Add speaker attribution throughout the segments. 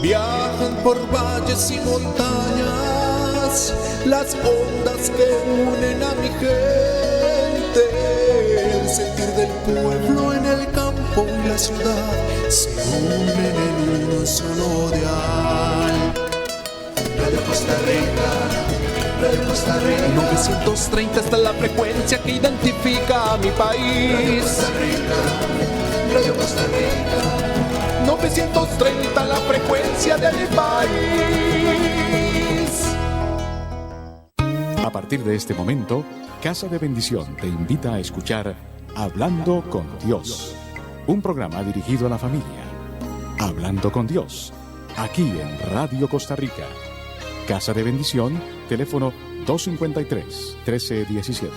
Speaker 1: Viajan por valles y montañas las ondas que unen a mi gente. El sentir del pueblo en el campo y la ciudad se unen en un solo dial. Radio Costa Rica, Radio Costa Rica. 930 está la frecuencia que identifica a mi país. Radio Costa Rica. 930 la frecuencia de mi país.
Speaker 2: A partir de este momento, Casa de Bendición te invita a escuchar Hablando con Dios, un programa dirigido a la familia. Hablando con Dios, aquí en Radio Costa Rica. Casa de Bendición, teléfono 253-1317.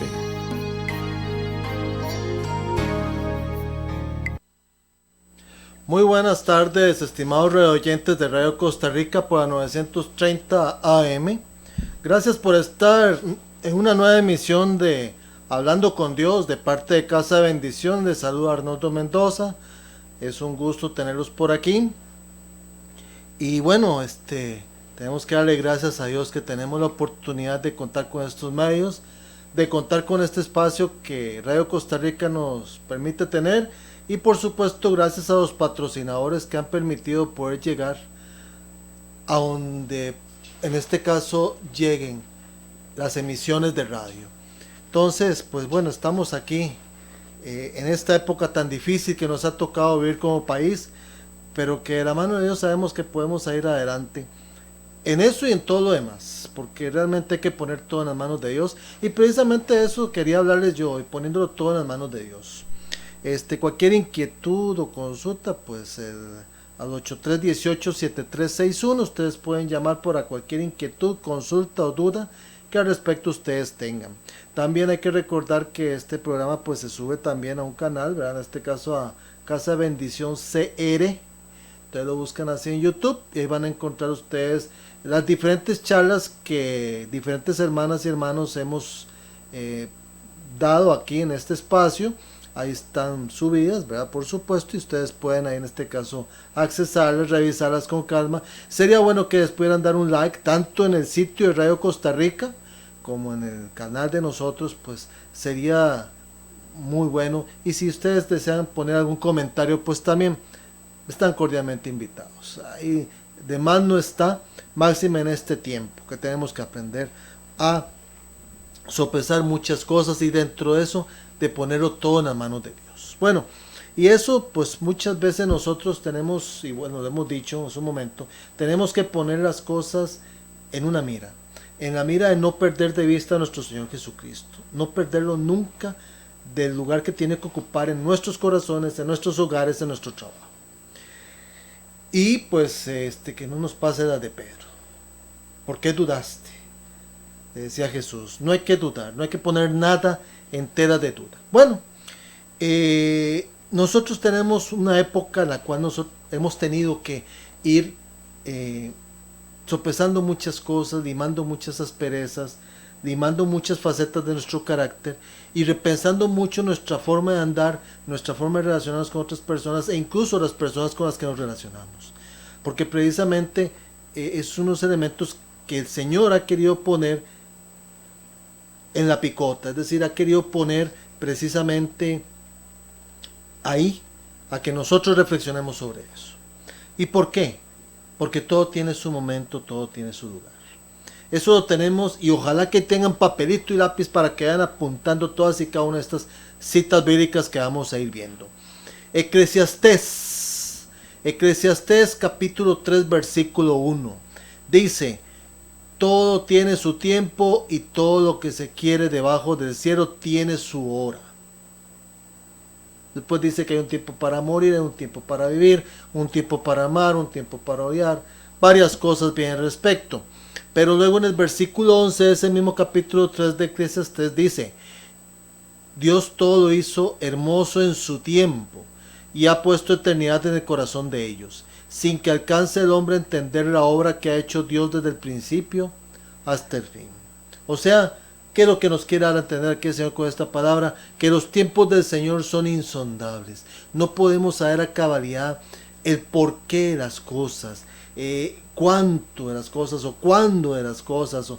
Speaker 3: Muy buenas tardes, estimados radioyentes de Radio Costa Rica por la 930 AM. Gracias por estar en una nueva emisión de Hablando con Dios de parte de Casa de Bendición. Les saluda Arnoldo Mendoza. Es un gusto tenerlos por aquí. Y bueno, tenemos que darle gracias a Dios que tenemos la oportunidad de contar con estos medios, de contar con este espacio que Radio Costa Rica nos permite tener. Y por supuesto gracias a los patrocinadores que han permitido poder llegar a donde en este caso lleguen las emisiones de radio. Entonces pues bueno, estamos aquí en esta época tan difícil que nos ha tocado vivir como país, pero que de la mano de Dios sabemos que podemos ir adelante en eso y en todo lo demás, porque realmente hay que poner todo en las manos de Dios. Y precisamente eso quería hablarles yo hoy, poniéndolo todo en las manos de Dios. Cualquier inquietud o consulta, pues al 8318-7361, ustedes pueden llamar por cualquier inquietud, consulta o duda que al respecto ustedes tengan. También hay que recordar que este programa pues se sube también a un canal, ¿verdad? En este caso a Casa de Bendición CR. Ustedes lo buscan así en YouTube y ahí van a encontrar ustedes las diferentes charlas que diferentes hermanas y hermanos hemos dado aquí en este espacio. Ahí están subidas, ¿verdad? Por supuesto, y ustedes pueden ahí en este caso accesarlas, revisarlas con calma. Sería bueno que les pudieran dar un like, tanto en el sitio de Radio Costa Rica, como en el canal de nosotros, pues sería muy bueno. Y si ustedes desean poner algún comentario, pues también están cordialmente invitados. Ahí de más no está, máxima en este tiempo, que tenemos que aprender a sopesar muchas cosas y dentro de eso, de ponerlo todo en las manos de Dios. Bueno, y eso pues muchas veces nosotros tenemos, y bueno, lo hemos dicho en su momento, tenemos que poner las cosas en una mira, en la mira de no perder de vista a nuestro Señor Jesucristo, no perderlo nunca del lugar que tiene que ocupar en nuestros corazones, en nuestros hogares, en nuestro trabajo. Y pues que no nos pase la de Pedro. ¿Por qué dudaste? Decía Jesús, no hay que dudar, no hay que poner nada en tela de duda. Bueno, nosotros tenemos una época en la cual nosotros hemos tenido que ir sopesando muchas cosas, limando muchas asperezas, limando muchas facetas de nuestro carácter y repensando mucho nuestra forma de andar, nuestra forma de relacionarnos con otras personas e incluso las personas con las que nos relacionamos. Porque precisamente es unos elementos que el Señor ha querido poner en la picota, es decir, ha querido poner precisamente ahí a que nosotros reflexionemos sobre eso. ¿Y por qué? Porque todo tiene su momento, todo tiene su lugar. Eso lo tenemos y ojalá que tengan papelito y lápiz para que vayan apuntando todas y cada una de estas citas bíblicas que vamos a ir viendo. Eclesiastés capítulo 3 versículo 1 dice: todo tiene su tiempo y todo lo que se quiere debajo del cielo tiene su hora. Después dice que hay un tiempo para morir, hay un tiempo para vivir, un tiempo para amar, un tiempo para odiar. Varias cosas bien al respecto. Pero luego en el versículo 11 de ese mismo capítulo 3 de Eclesiastés dice: Dios todo lo hizo hermoso en su tiempo y ha puesto eternidad en el corazón de ellos, sin que alcance el hombre a entender la obra que ha hecho Dios desde el principio hasta el fin. O sea, ¿qué es lo que nos quiere dar a entender aquí el Señor con esta palabra? Que los tiempos del Señor son insondables. No podemos saber a cabalidad el porqué de las cosas, cuánto de las cosas o cuándo de las cosas.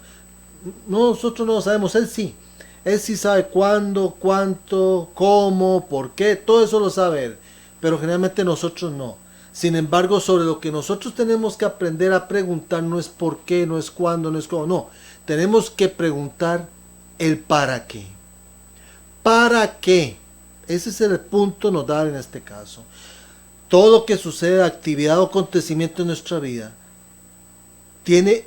Speaker 3: Nosotros no lo sabemos, Él sí. Él sí sabe cuándo, cuánto, cómo, por qué, todo eso lo sabe Él. Pero generalmente nosotros no. Sin embargo, sobre lo que nosotros tenemos que aprender a preguntar no es por qué, no es cuándo, no es cómo, no. Tenemos que preguntar el para qué. ¿Para qué? Ese es el punto nodal en este caso. Todo lo que sucede, actividad o acontecimiento en nuestra vida, tiene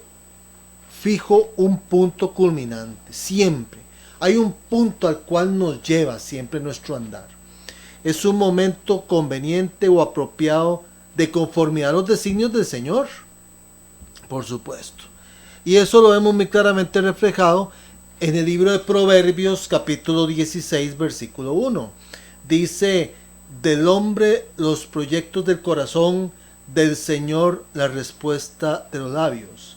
Speaker 3: fijo un punto culminante, siempre. Hay un punto al cual nos lleva siempre nuestro andar. Es un momento conveniente o apropiado de conformidad a los designios del Señor, por supuesto. Y eso lo vemos muy claramente reflejado en el libro de Proverbios, capítulo 16, versículo 1. Dice, del hombre los proyectos del corazón, del Señor la respuesta de los labios.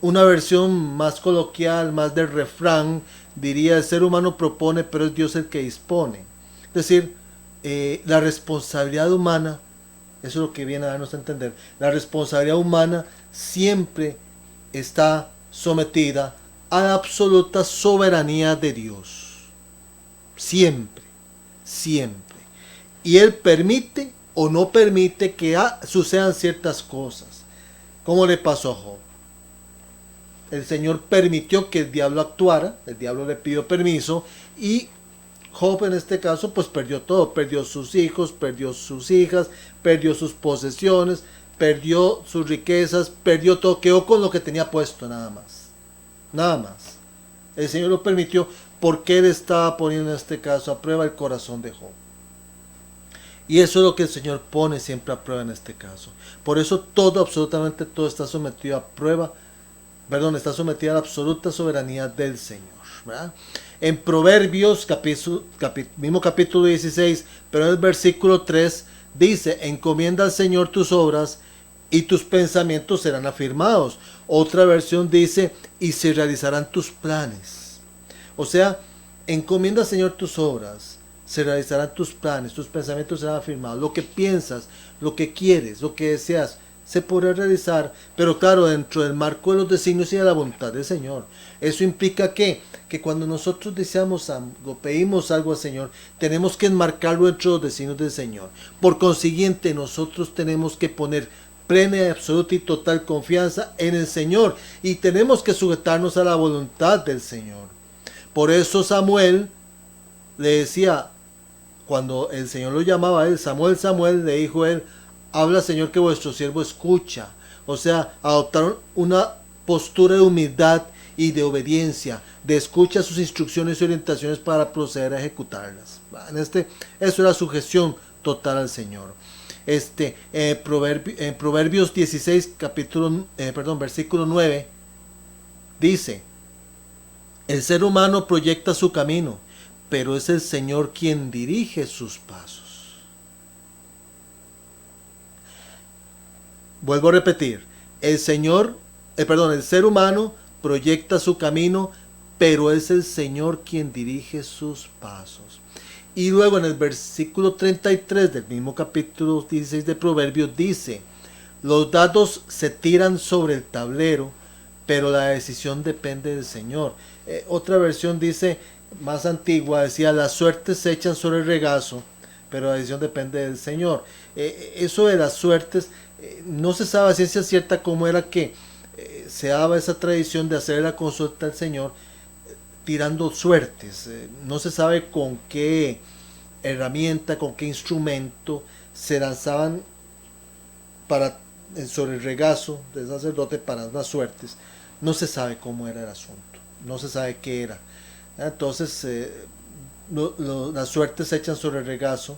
Speaker 3: Una versión más coloquial, más del refrán, diría, el ser humano propone, pero es Dios el que dispone. Es decir, la responsabilidad humana, eso es lo que viene a darnos a entender, la responsabilidad humana siempre está sometida a la absoluta soberanía de Dios. Siempre, siempre. Y Él permite o no permite que sucedan ciertas cosas. ¿Cómo le pasó a Job? El Señor permitió que el diablo actuara, el diablo le pidió permiso y Job en este caso pues perdió todo, perdió sus hijos, perdió sus hijas, perdió sus posesiones, perdió sus riquezas, perdió todo, quedó con lo que tenía puesto nada más. Nada más. El Señor lo permitió porque Él estaba poniendo en este caso a prueba el corazón de Job. Y eso es lo que el Señor pone siempre a prueba en este caso. Por eso todo, absolutamente todo está sometido a prueba, está sometido a la absoluta soberanía del Señor, ¿verdad? En Proverbios, mismo capítulo 16, pero en el versículo 3, dice, encomienda al Señor tus obras y tus pensamientos serán afirmados. Otra versión dice, y se realizarán tus planes. O sea, encomienda al Señor tus obras, se realizarán tus planes, tus pensamientos serán afirmados. Lo que piensas, lo que quieres, lo que deseas, se podrá realizar, pero claro, dentro del marco de los designios y de la voluntad del Señor. Eso implica que cuando nosotros deseamos algo, pedimos algo al Señor, tenemos que enmarcarlo dentro de los designios del Señor. Por consiguiente, nosotros tenemos que poner plena y absoluta y total confianza en el Señor y tenemos que sujetarnos a la voluntad del Señor. Por eso Samuel le decía, cuando el Señor lo llamaba a él, Samuel, Samuel, le dijo él, habla Señor que vuestro siervo escucha. O sea, adoptaron una postura de humildad y de obediencia, de escucha a sus instrucciones y orientaciones para proceder a ejecutarlas. Eso era sujeción total al Señor. En Proverbios 16, versículo 9, dice, el ser humano proyecta su camino, pero es el Señor quien dirige sus pasos. Vuelvo a repetir, el ser humano proyecta su camino, pero es el Señor quien dirige sus pasos. Y luego en el versículo 33 del mismo capítulo 16 de Proverbios dice, los dados se tiran sobre el tablero, pero la decisión depende del Señor. Otra versión dice, más antigua, decía, las suertes se echan sobre el regazo, pero la decisión depende del Señor. Eso de las suertes, no se sabe a ciencia cierta cómo era que se daba esa tradición de hacer la consulta al Señor tirando suertes. No se sabe con qué herramienta, con qué instrumento se lanzaban sobre el regazo del sacerdote para las suertes. No se sabe cómo era el asunto, no se sabe qué era. Entonces las suertes se echan sobre el regazo.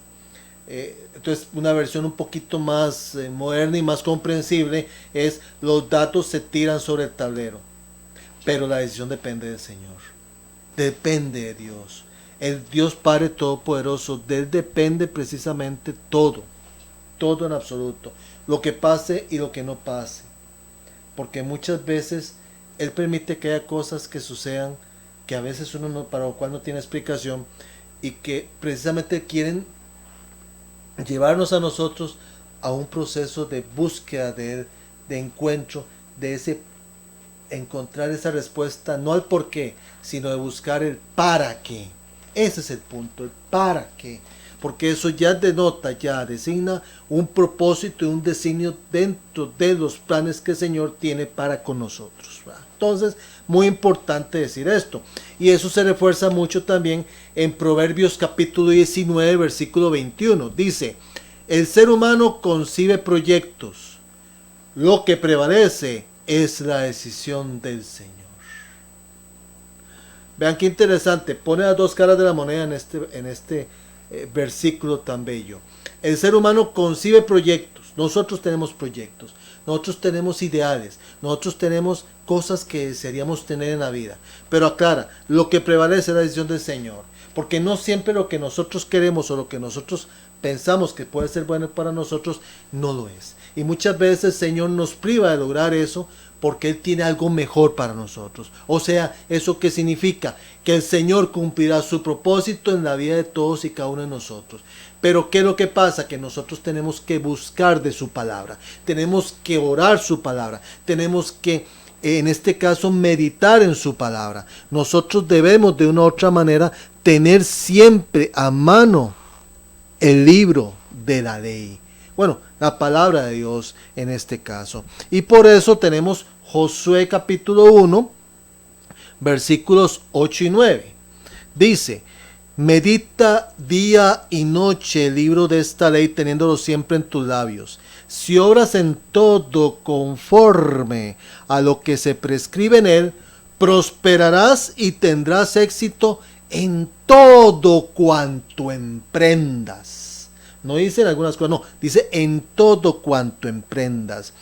Speaker 3: Entonces una versión un poquito más moderna y más comprensible es los datos se tiran sobre el tablero, pero la decisión depende del Señor, depende de Dios, el Dios Padre Todopoderoso. De Él depende precisamente todo en absoluto, lo que pase y lo que no pase, porque muchas veces Él permite que haya cosas que sucedan que a veces uno para lo cual no tiene explicación y que precisamente quieren llevarnos a nosotros a un proceso de búsqueda de Él, de encuentro, de ese encontrar esa respuesta, no al por qué, sino de buscar el para qué. Ese es el punto, el para qué. Porque eso ya denota, ya designa un propósito y un designio dentro de los planes que el Señor tiene para con nosotros, ¿verdad? Entonces, muy importante decir esto. Y eso se refuerza mucho también en Proverbios capítulo 19, versículo 21. Dice, el ser humano concibe proyectos. Lo que prevalece es la decisión del Señor. Vean qué interesante. Pone las dos caras de la moneda en este versículo tan bello. El ser humano concibe proyectos. Nosotros tenemos proyectos. Nosotros tenemos ideales. Nosotros tenemos cosas que desearíamos tener en la vida. Pero aclara, lo que prevalece es la decisión del Señor. Porque no siempre lo que nosotros queremos o lo que nosotros pensamos que puede ser bueno para nosotros, no lo es. Y muchas veces el Señor nos priva de lograr eso porque Él tiene algo mejor para nosotros. O sea, ¿eso qué significa? Que el Señor cumplirá su propósito en la vida de todos y cada uno de nosotros. Pero ¿qué es lo que pasa? Que nosotros tenemos que buscar de su palabra. Tenemos que orar su palabra. Tenemos que, en este caso, meditar en su palabra. Nosotros debemos de una u otra manera tener siempre a mano el libro de la ley. Bueno, la palabra de Dios en este caso. Y por eso tenemos Josué capítulo 1, versículos 8 y 9. Dice, medita día y noche el libro de esta ley, teniéndolo siempre en tus labios. Si obras en todo conforme a lo que se prescribe en él, prosperarás y tendrás éxito en todo cuanto emprendas. No dice en algunas cosas, no, dice en todo cuanto emprendas.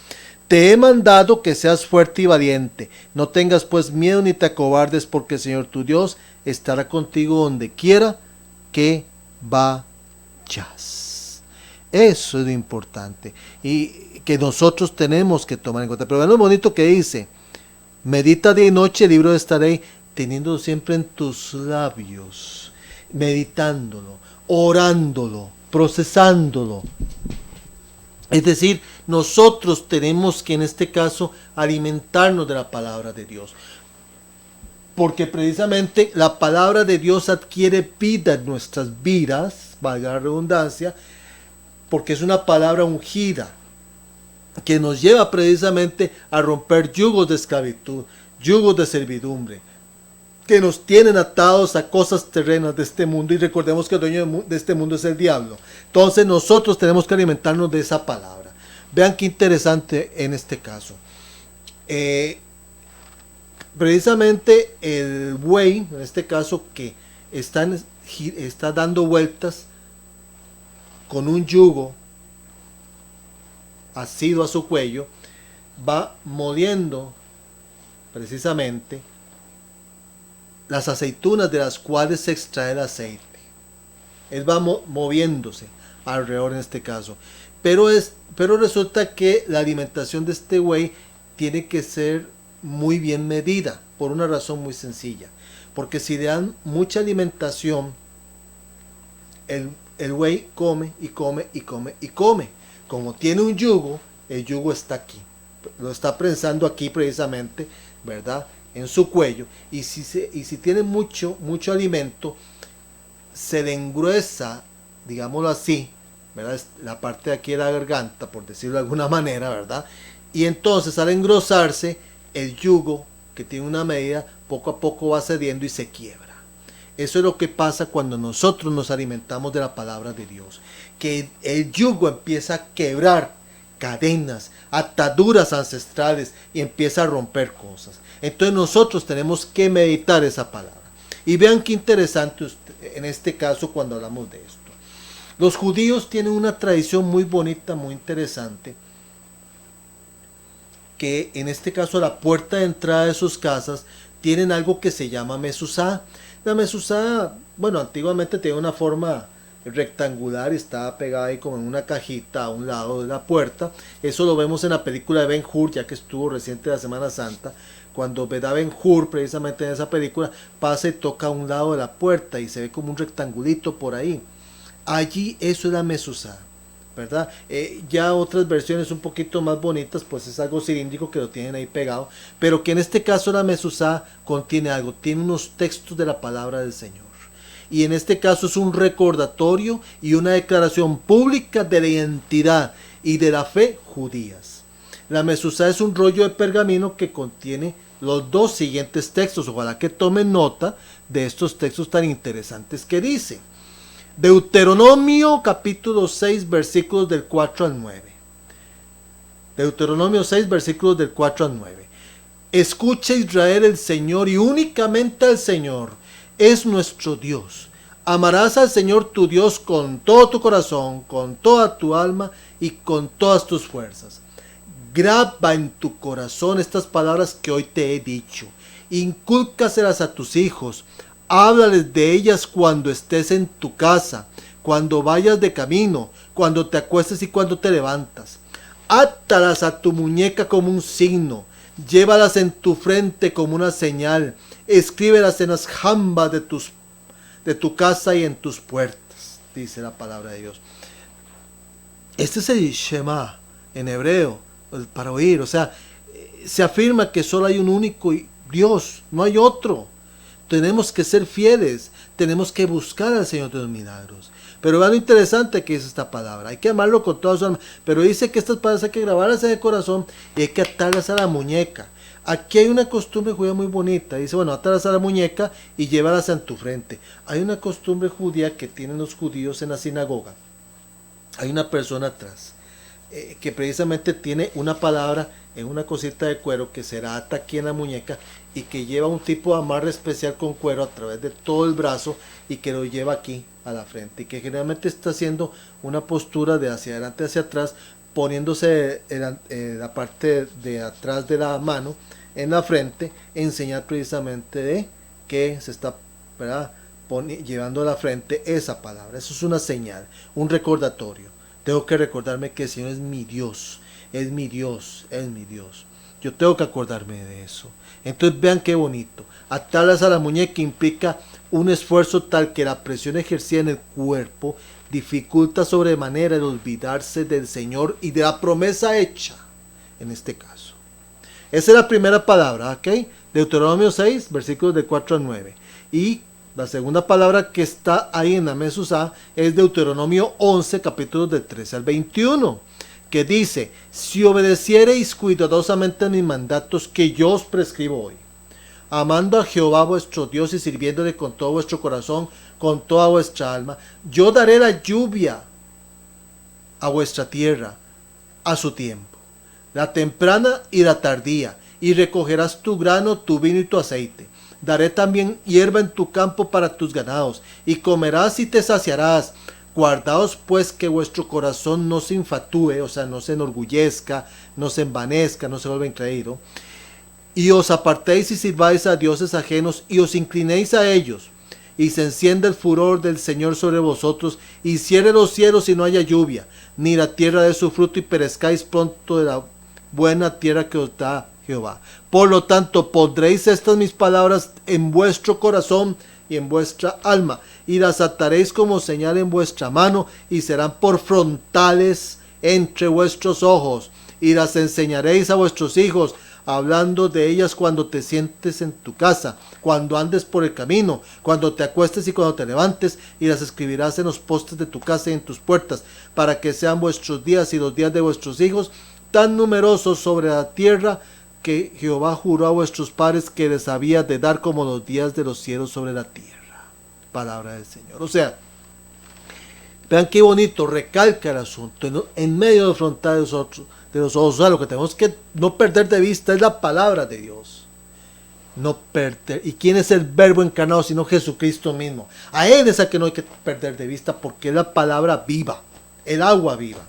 Speaker 3: Te he mandado que seas fuerte y valiente. No tengas pues miedo ni te acobardes, porque el Señor tu Dios estará contigo donde quiera que vayas. Eso es lo importante y que nosotros tenemos que tomar en cuenta. Pero vean lo bonito que dice, medita día y noche el libro de esta ley, teniéndolo siempre en tus labios, meditándolo, orándolo, procesándolo. Es decir, nosotros tenemos que en este caso alimentarnos de la palabra de Dios. Porque precisamente la palabra de Dios adquiere vida en nuestras vidas, valga la redundancia, porque es una palabra ungida que nos lleva precisamente a romper yugos de esclavitud, yugos de servidumbre, que nos tienen atados a cosas terrenas de este mundo, y recordemos que el dueño de este mundo es el diablo. Entonces nosotros tenemos que alimentarnos de esa palabra. Vean qué interesante en este caso. Precisamente el buey, en este caso, que está dando vueltas con un yugo asido a su cuello, va moliendo precisamente las aceitunas de las cuales se extrae el aceite. Él va moviéndose alrededor en este caso. Pero resulta que la alimentación de este buey tiene que ser muy bien medida, por una razón muy sencilla. Porque si le dan mucha alimentación, el buey come y come y come y come. Como tiene un yugo, el yugo está aquí. Lo está prensando aquí precisamente, ¿verdad?, en su cuello, y si tiene mucho alimento, se le engruesa, digámoslo así, ¿verdad?, la parte de aquí de la garganta, por decirlo de alguna manera, ¿verdad? Y entonces al engrosarse, el yugo, que tiene una medida, poco a poco va cediendo y se quiebra. Eso es lo que pasa cuando nosotros nos alimentamos de la palabra de Dios, que el yugo empieza a quebrar cadenas, ataduras ancestrales, y empieza a romper cosas. Entonces nosotros tenemos que meditar esa palabra. Y vean qué interesante en este caso cuando hablamos de esto. Los judíos tienen una tradición muy bonita, muy interesante, que en este caso a la puerta de entrada de sus casas tienen algo que se llama mezuzá. La mezuzá, bueno, antiguamente tenía una forma rectangular y estaba pegada ahí como en una cajita a un lado de la puerta. Eso lo vemos en la película de Ben-Hur, ya que estuvo reciente la Semana Santa, cuando Ben-Hur, precisamente en esa película, pasa y toca a un lado de la puerta y se ve como un rectangulito por ahí. Allí eso es la mezuzá. ¿verdad? Ya otras versiones un poquito más bonitas, pues es algo cilíndrico que lo tienen ahí pegado, pero que en este caso la mezuzá contiene algo, tiene unos textos de la palabra del Señor. Y en este caso es un recordatorio y una declaración pública de la identidad y de la fe judías. La mezuzá es un rollo de pergamino que contiene los dos siguientes textos. Ojalá que tomen nota de estos textos tan interesantes que dice. Deuteronomio capítulo 6 versículos del 4 al 9. Deuteronomio 6 versículos del 4 al 9. Escucha Israel, el Señor y únicamente al Señor es nuestro Dios. Amarás al Señor tu Dios con todo tu corazón, con toda tu alma y con todas tus fuerzas. Graba en tu corazón estas palabras que hoy te he dicho. Incúlcaselas a tus hijos. Háblales de ellas cuando estés en tu casa, cuando vayas de camino, cuando te acuestes y cuando te levantas. Átalas a tu muñeca como un signo. Llévalas en tu frente como una señal. Escríbelas en las jambas de tu casa y en tus puertas, dice la palabra de Dios. Este es el Shema en hebreo, para oír. O sea, se afirma que solo hay un único Dios, no hay otro. Tenemos que ser fieles, tenemos que buscar al Señor de los milagros. Pero vean lo interesante que es esta palabra. Hay que amarlo con toda su alma. Pero dice que estas palabras hay que grabarlas en el corazón y hay que atarlas a la muñeca. Aquí hay una costumbre judía muy bonita. Dice, bueno, atarlas a la muñeca y llévalas en tu frente. Hay una costumbre judía que tienen los judíos en la sinagoga. Hay una persona atrás que precisamente tiene una palabra en una cosita de cuero que se la ata aquí en la muñeca y que lleva un tipo de amarre especial con cuero a través de todo el brazo y que lo lleva aquí a la frente y que generalmente está haciendo una postura de hacia adelante hacia atrás, poniéndose la parte de atrás de la mano en la frente, en señal precisamente de que se está, ¿verdad?, llevando a la frente esa palabra. Eso es una señal, un recordatorio. Tengo que recordarme que el Señor es mi Dios, es mi Dios, es mi Dios. Yo tengo que acordarme de eso. Entonces vean qué bonito. Atarlas a la muñeca implica un esfuerzo tal que la presión ejercida en el cuerpo dificulta sobremanera el olvidarse del Señor y de la promesa hecha, en este caso. Esa es la primera palabra, ¿ok? Deuteronomio 6, versículos de 4 a 9. Y la segunda palabra que está ahí en la mezuzá es Deuteronomio 11, capítulos del 13 al 21, que dice, si obedeciereis cuidadosamente a mis mandatos que yo os prescribo hoy, amando a Jehová vuestro Dios y sirviéndole con todo vuestro corazón, con toda vuestra alma, yo daré la lluvia a vuestra tierra a su tiempo, la temprana y la tardía, y recogerás tu grano, tu vino y tu aceite. Daré también hierba en tu campo para tus ganados, y comerás y te saciarás. Guardaos pues que vuestro corazón no se infatúe, o sea, no se enorgullezca, no se envanezca, no se vuelva increído, y os apartéis y sirváis a dioses ajenos, y os inclinéis a ellos, y se encienda el furor del Señor sobre vosotros, y cierre los cielos y no haya lluvia, ni la tierra dé su fruto, y perezcáis pronto de la buena tierra que os da Jehová. Por lo tanto, pondréis estas mis palabras en vuestro corazón y en vuestra alma, y las ataréis como señal en vuestra mano, y serán por frontales entre vuestros ojos, y las enseñaréis a vuestros hijos, hablando de ellas cuando te sientes en tu casa, cuando andes por el camino, cuando te acuestes y cuando te levantes, y las escribirás en los postes de tu casa y en tus puertas, para que sean vuestros días y los días de vuestros hijos tan numerosos sobre la tierra que Jehová juró a vuestros padres que les había de dar, como los días de los cielos sobre la tierra. Palabra del Señor. O sea, vean qué bonito, recalca el asunto, en medio de los frontales de los ojos. O sea, lo que tenemos que no perder de vista es la palabra de Dios. No perder. ¿Y quién es el verbo encarnado sino Jesucristo mismo? A Él es a que no hay que perder de vista, porque es la palabra viva, el agua viva.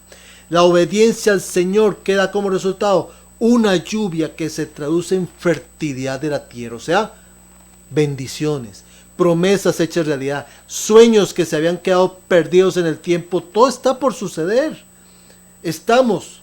Speaker 3: La obediencia al Señor queda como resultado una lluvia que se traduce en fertilidad de la tierra, o sea, bendiciones, promesas hechas realidad, sueños que se habían quedado perdidos en el tiempo. Todo está por suceder. Estamos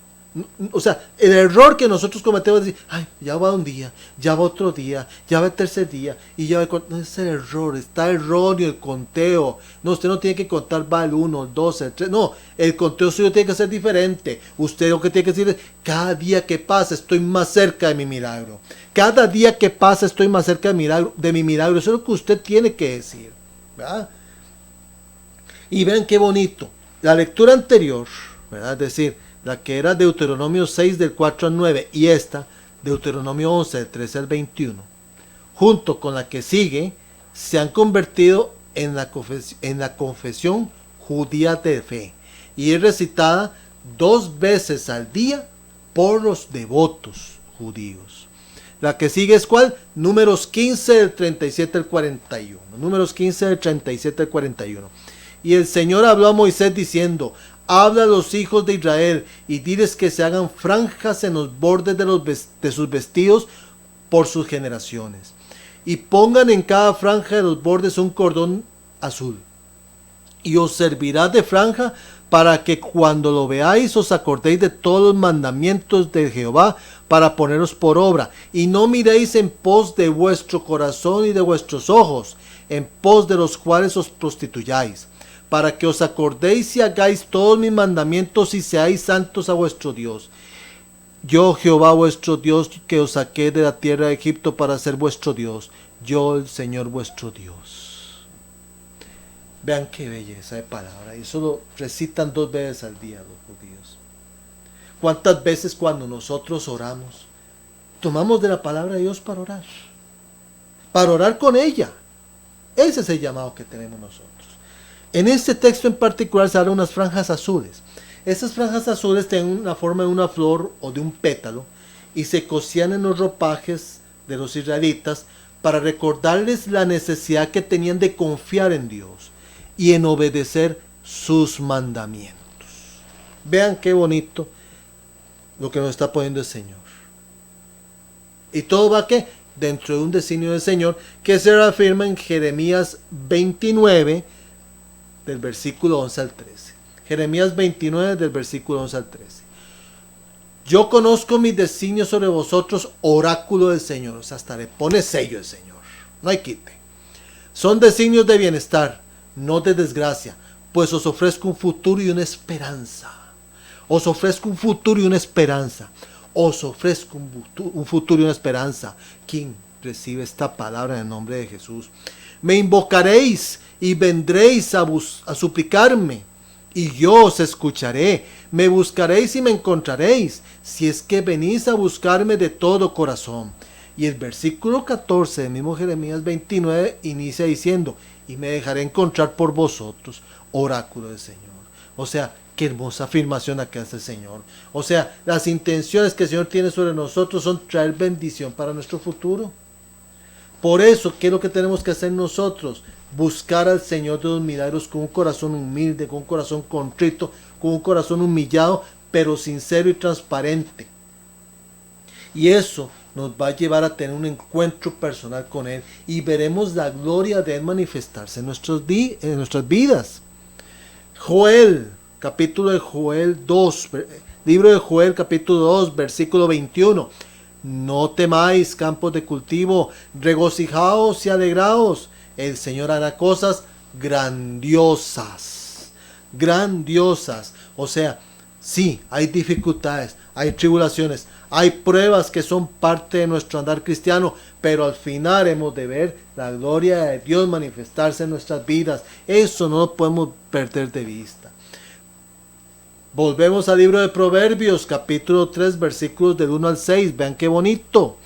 Speaker 3: O sea, el error que nosotros cometemos es decir, ay, ya va un día, ya va otro día, ya va el tercer día, y ya va el cuarto. No, es el error, está erróneo el conteo. No, usted no tiene que contar, va el 1, el 2, el 3. No, el conteo suyo tiene que ser diferente. Usted lo que tiene que decir es, cada día que pasa estoy más cerca de mi milagro. Cada día que pasa estoy más cerca de mi milagro. Eso es lo que usted tiene que decir, ¿verdad? Y vean qué bonito. La lectura anterior, ¿verdad? Es decir, la que era Deuteronomio 6 del 4 al 9 y esta, Deuteronomio 11 del 13 al 21, junto con la que sigue, se han convertido en la confesión judía de fe y es recitada 2 veces al día por los devotos judíos. La que sigue es ¿cuál? Números 15 del 37 al 41. Números 15 del 37 al 41. Y el Señor habló a Moisés diciendo, habla a los hijos de Israel y diles que se hagan franjas en los bordes de sus vestidos por sus generaciones. Y pongan en cada franja de los bordes un cordón azul. Y os servirá de franja para que cuando lo veáis os acordéis de todos los mandamientos de Jehová para poneros por obra. Y no miréis en pos de vuestro corazón y de vuestros ojos, en pos de los cuales os prostituyáis, para que os acordéis y hagáis todos mis mandamientos y seáis santos a vuestro Dios. Yo, Jehová vuestro Dios, que os saqué de la tierra de Egipto para ser vuestro Dios, yo el Señor vuestro Dios. Vean qué belleza de palabra, y eso lo recitan 2 veces al día los judíos. ¿Cuántas veces cuando nosotros oramos, tomamos de la palabra de Dios para orar? Para orar con ella. Ese es el llamado que tenemos nosotros. En este texto en particular se hablan unas franjas azules. Esas franjas azules tienen la forma de una flor o de un pétalo y se cosían en los ropajes de los israelitas para recordarles la necesidad que tenían de confiar en Dios y en obedecer sus mandamientos. Vean qué bonito lo que nos está poniendo el Señor. Y todo va ¿qué? Dentro de un designio del Señor que se reafirma en Jeremías 29 del versículo 11 al 13. Jeremías 29 del versículo 11 al 13. Yo conozco mis designios sobre vosotros, oráculo del Señor. O sea, hasta le pone sello el Señor. No hay quite. Son designios de bienestar, no de desgracia, pues os ofrezco un futuro y una esperanza. Os ofrezco un futuro y una esperanza. Os ofrezco un futuro y una esperanza. ¿Quién recibe esta palabra en el nombre de Jesús? Me invocaréis y vendréis a suplicarme, y yo os escucharé. Me buscaréis y me encontraréis, si es que venís a buscarme de todo corazón. Y el versículo 14 del mismo Jeremías 29 inicia diciendo, y me dejaré encontrar por vosotros, oráculo del Señor. O sea, qué hermosa afirmación la que hace el Señor. O sea, las intenciones que el Señor tiene sobre nosotros son traer bendición para nuestro futuro. Por eso, ¿qué es lo que tenemos que hacer nosotros? Buscar al Señor de los milagros con un corazón humilde, con un corazón contrito, con un corazón humillado, pero sincero y transparente. Y eso nos va a llevar a tener un encuentro personal con Él y veremos la gloria de Él manifestarse en nuestras vidas. Joel, capítulo de Joel 2, libro de Joel, capítulo 2, versículo 21. No temáis, campos de cultivo, regocijaos y alegraos. El Señor hará cosas grandiosas. Grandiosas. O sea, sí, hay dificultades, hay tribulaciones, hay pruebas que son parte de nuestro andar cristiano, pero al final hemos de ver la gloria de Dios manifestarse en nuestras vidas. Eso no lo podemos perder de vista. Volvemos al libro de Proverbios, capítulo 3, versículos del 1 al 6. Vean qué bonito.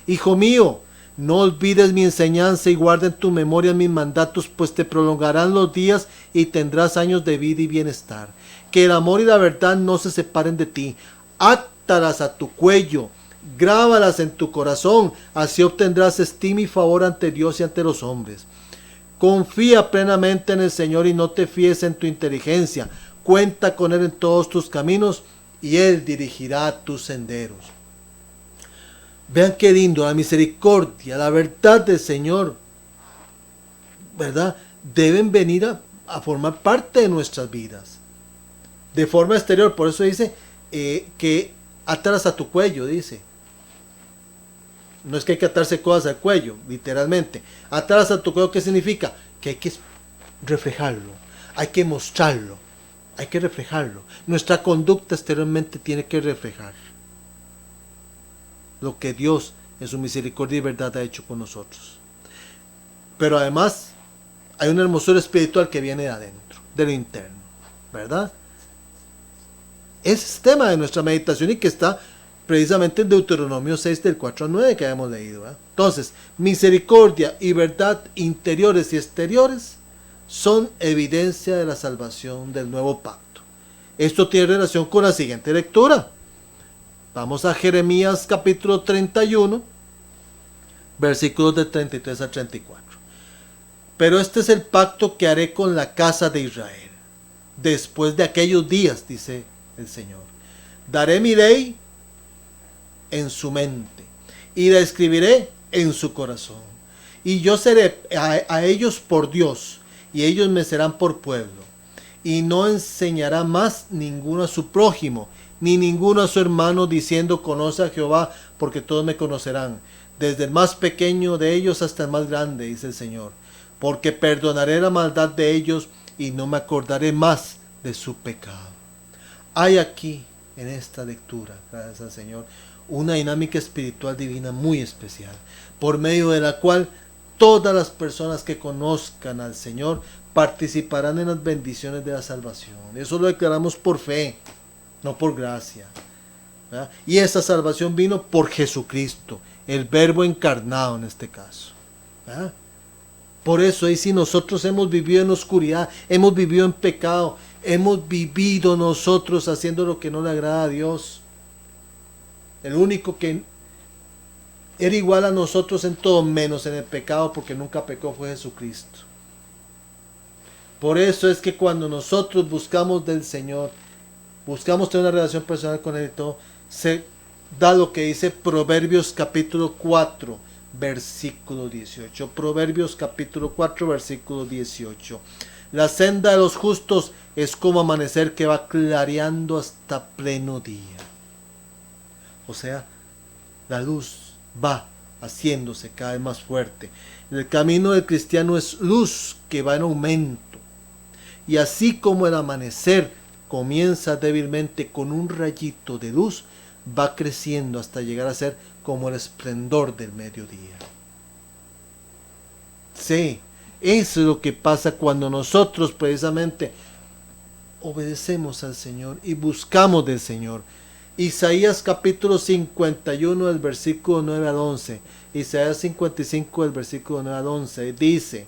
Speaker 3: Hijo mío, no olvides mi enseñanza y guarda en tu memoria mis mandatos, pues te prolongarán los días y tendrás años de vida y bienestar. Que el amor y la verdad no se separen de ti. Átalas a tu cuello, grábalas en tu corazón, así obtendrás estima y favor ante Dios y ante los hombres. Confía plenamente en el Señor y no te fíes en tu inteligencia. Cuenta con Él en todos tus caminos y Él dirigirá tus senderos. Vean qué lindo, la misericordia, la verdad del Señor, ¿verdad? Deben venir a formar parte de nuestras vidas. De forma exterior, por eso dice que atarlas a tu cuello, dice. No es que hay que atarse cosas al cuello, literalmente. Atarlas a tu cuello, ¿qué significa? Que hay que reflejarlo, hay que mostrarlo, hay que reflejarlo. Nuestra conducta exteriormente tiene que reflejar lo que Dios en su misericordia y verdad ha hecho con nosotros. Pero además hay una hermosura espiritual que viene de adentro, de lo interno, ¿verdad? Ese es el tema de nuestra meditación y que está precisamente en Deuteronomio 6 del 4 al 9 que habíamos leído, ¿verdad? Entonces, misericordia y verdad interiores y exteriores son evidencia de la salvación del nuevo pacto. Esto tiene relación con la siguiente lectura. Vamos a Jeremías capítulo 31, versículos de 33 a 34. Pero este es el pacto que haré con la casa de Israel después de aquellos días, dice el Señor. Daré mi ley en su mente y la escribiré en su corazón. Y yo seré a ellos por Dios y ellos me serán por pueblo. Y no enseñará más ninguno a su prójimo, ni ninguno a su hermano, diciendo: conoce a Jehová, porque todos me conocerán, desde el más pequeño de ellos hasta el más grande, dice el Señor. Porque perdonaré la maldad de ellos y no me acordaré más de su pecado. Hay aquí, en esta lectura, gracias al Señor, una dinámica espiritual divina muy especial, por medio de la cual todas las personas que conozcan al Señor participarán en las bendiciones de la salvación. Eso lo declaramos por fe, no por gracia, ¿verdad? Y esa salvación vino por Jesucristo, el Verbo encarnado en este caso, ¿verdad? Por eso, y si nosotros hemos vivido en oscuridad, hemos vivido en pecado, hemos vivido nosotros haciendo lo que no le agrada a Dios, el único que era igual a nosotros en todo menos en el pecado, porque nunca pecó, fue Jesucristo. Por eso es que cuando nosotros buscamos del Señor, buscamos tener una relación personal con Él y todo, se da lo que dice Proverbios capítulo 4, versículo 18. Proverbios capítulo 4, versículo 18. La senda de los justos es como amanecer que va clareando hasta pleno día. O sea, la luz va haciéndose cada vez más fuerte. El camino del cristiano es luz que va en aumento. Y así como el amanecer comienza débilmente con un rayito de luz, va creciendo hasta llegar a ser como el esplendor del mediodía. Sí, eso es lo que pasa cuando nosotros precisamente obedecemos al Señor y buscamos del Señor. Isaías capítulo 51 del versículo 9 al 11. Isaías 55 del versículo 9 al 11 dice: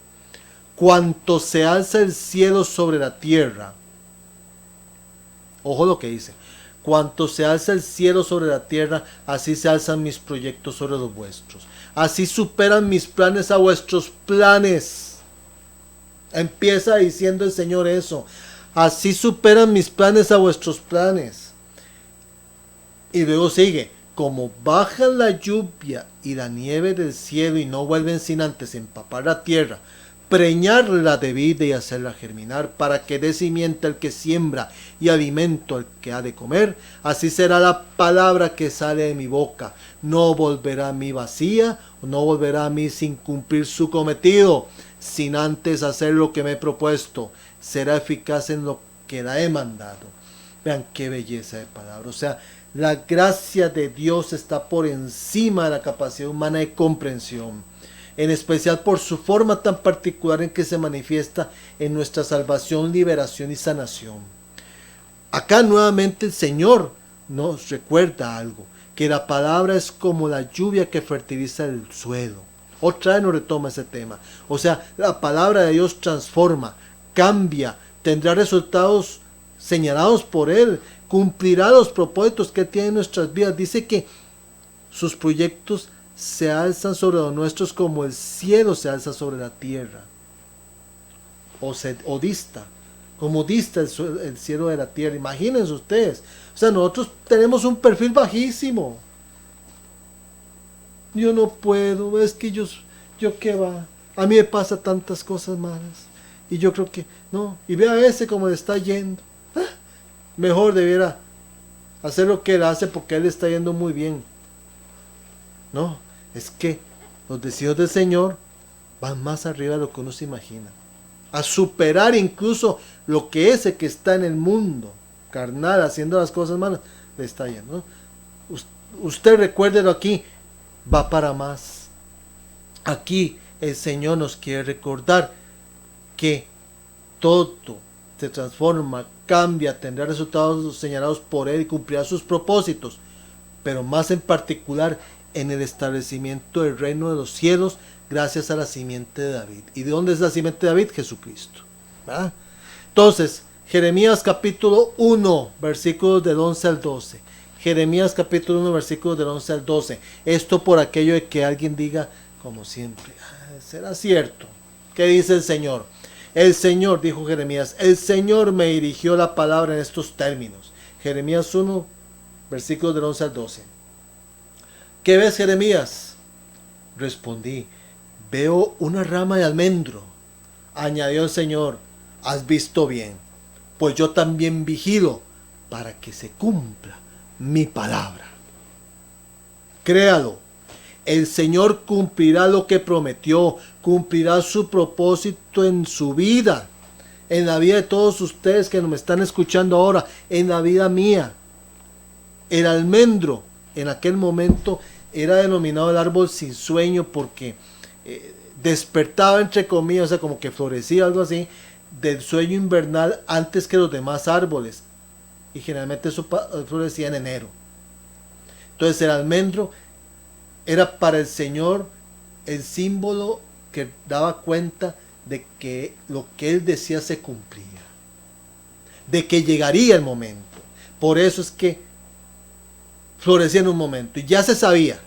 Speaker 3: cuanto se alza el cielo sobre la tierra. Ojo lo que dice: cuanto se alza el cielo sobre la tierra, así se alzan mis proyectos sobre los vuestros. Así superan mis planes a vuestros planes. Empieza diciendo el Señor eso. Así superan mis planes a vuestros planes. Y luego sigue: como bajan la lluvia y la nieve del cielo y no vuelven sin antes empapar la tierra, preñarla de vida y hacerla germinar, para que dé simiente al que siembra y alimento al que ha de comer, así será la palabra que sale de mi boca. No volverá a mí vacía, no volverá a mí sin cumplir su cometido, sin antes hacer lo que me he propuesto. Será eficaz en lo que la he mandado. Vean qué belleza de palabra. O sea, la gracia de Dios está por encima de la capacidad humana de comprensión, en especial por su forma tan particular en que se manifiesta en nuestra salvación, liberación y sanación. Acá nuevamente el Señor nos recuerda algo, que la palabra es como la lluvia que fertiliza el suelo. Otra vez nos retoma ese tema. O sea, la palabra de Dios transforma, cambia, tendrá resultados señalados por Él, cumplirá los propósitos que Él tiene en nuestras vidas. Dice que sus proyectos se alzan sobre los nuestros como el cielo se alza sobre la tierra. O dista, como dista el cielo de la tierra. Imagínense ustedes. O sea, nosotros tenemos un perfil bajísimo. Yo no puedo, es que yo qué va. A mí me pasa tantas cosas malas. Y yo creo que, no. Y vea ese como le está yendo. Mejor debiera hacer lo que Él hace porque Él está yendo muy bien. No, es que los deseos del Señor van más arriba de lo que uno se imagina. A superar incluso lo que ese que está en el mundo carnal, haciendo las cosas malas, le está yendo, ¿no? Usted recuérdelo aquí, va para más. Aquí el Señor nos quiere recordar que todo se transforma, cambia, tendrá resultados señalados por Él y cumplirá sus propósitos, pero más en particular en el establecimiento del reino de los cielos gracias a la simiente de David. ¿Y de dónde es la simiente de David? Jesucristo, ¿verdad? Entonces, Jeremías capítulo 1, versículos del 11 al 12. Jeremías capítulo 1, versículos del 11 al 12. Esto por aquello de que alguien diga, como siempre, ¿será cierto? ¿Qué dice el Señor? El Señor, dijo Jeremías, el Señor me dirigió la palabra en estos términos. Jeremías 1, versículos del 11 al 12. ¿Qué ves, Jeremías? Respondí, veo una rama de almendro. Añadió el Señor, has visto bien, pues yo también vigilo para que se cumpla mi palabra. Créalo, el Señor cumplirá lo que prometió, cumplirá su propósito en su vida, en la vida de todos ustedes que me están escuchando ahora, en la vida mía. El almendro en aquel momento era denominado el árbol sin sueño porque despertaba, entre comillas, o sea, como que florecía, algo así, del sueño invernal antes que los demás árboles, y generalmente eso florecía en enero. Entonces el almendro era para el Señor el símbolo que daba cuenta de que lo que Él decía se cumplía, de que llegaría el momento. Por eso es que florecía en un momento, y ya se sabía,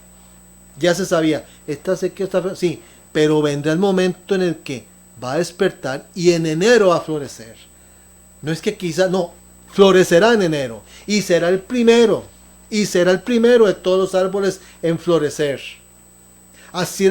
Speaker 3: esta sequía está, sí, pero vendrá el momento en el que va a despertar y en enero va a florecer. No es que quizás, no, florecerá en enero y será el primero de todos los árboles en florecer. Así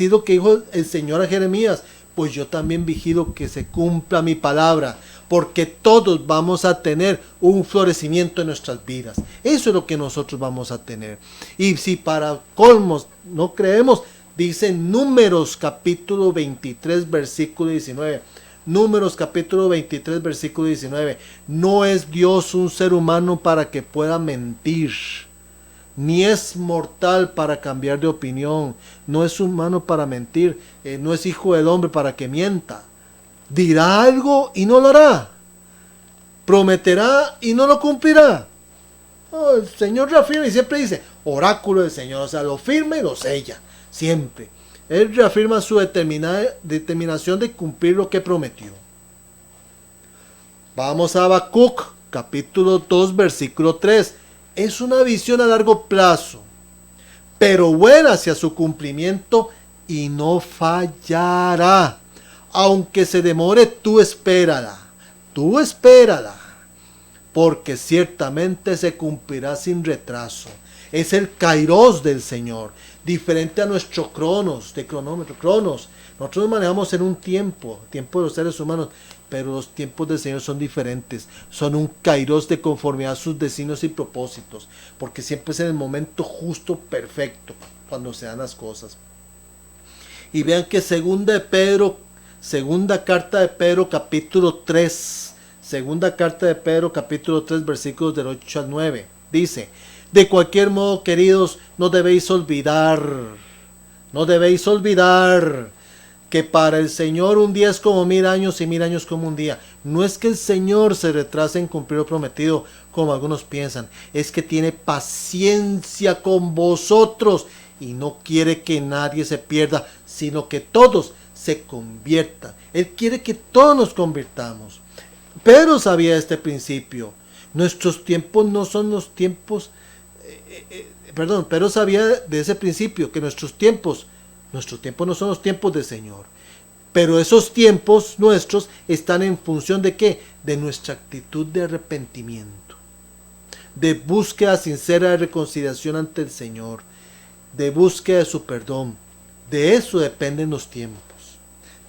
Speaker 3: lo que dijo el Señor a Jeremías, pues yo también vigilo que se cumpla mi palabra, porque todos vamos a tener un florecimiento en nuestras vidas. Eso es lo que nosotros vamos a tener. Y si para colmos no creemos, dice Números capítulo 23 versículo 19. Números capítulo 23 versículo 19. No es Dios un ser humano para que pueda mentir, ni es mortal para cambiar de opinión. No es humano para mentir, no es hijo del hombre para que mienta. Dirá algo y no lo hará, prometerá y no lo cumplirá. El Señor reafirma y siempre dice oráculo del Señor, o sea, lo firma y lo sella siempre. Él reafirma su determinación de cumplir lo que prometió. Vamos a Habacuc capítulo 2 versículo 3. Es una visión a largo plazo, pero buena hacia su cumplimiento y no fallará. Aunque se demore, tú espérala, porque ciertamente se cumplirá sin retraso. Es el kairos del Señor, diferente a nuestro cronos, de cronómetro, cronos. Nosotros nos manejamos en un tiempo de los seres humanos, pero los tiempos del Señor son diferentes, son un kairos de conformidad a sus designios y propósitos, porque siempre es en el momento justo, perfecto, cuando se dan las cosas. Y vean que segunda carta de Pedro capítulo 3, versículos del 8 al 9, dice: de cualquier modo, queridos, no debéis olvidar que para el Señor un día es como 1000 años y 1000 años como un día. No es que el Señor se retrase en cumplir lo prometido, como algunos piensan, es que tiene paciencia con vosotros y no quiere que nadie se pierda, sino que todos se conviertan. Él quiere que todos nos convirtamos. Pedro sabía este principio. Nuestros tiempos no son los tiempos, Pedro sabía de ese principio, que nuestros tiempos no son los tiempos del Señor. Pero esos tiempos nuestros están en función de ¿qué? De nuestra actitud de arrepentimiento, de búsqueda sincera de reconciliación ante el Señor, de búsqueda de su perdón. De eso dependen los tiempos.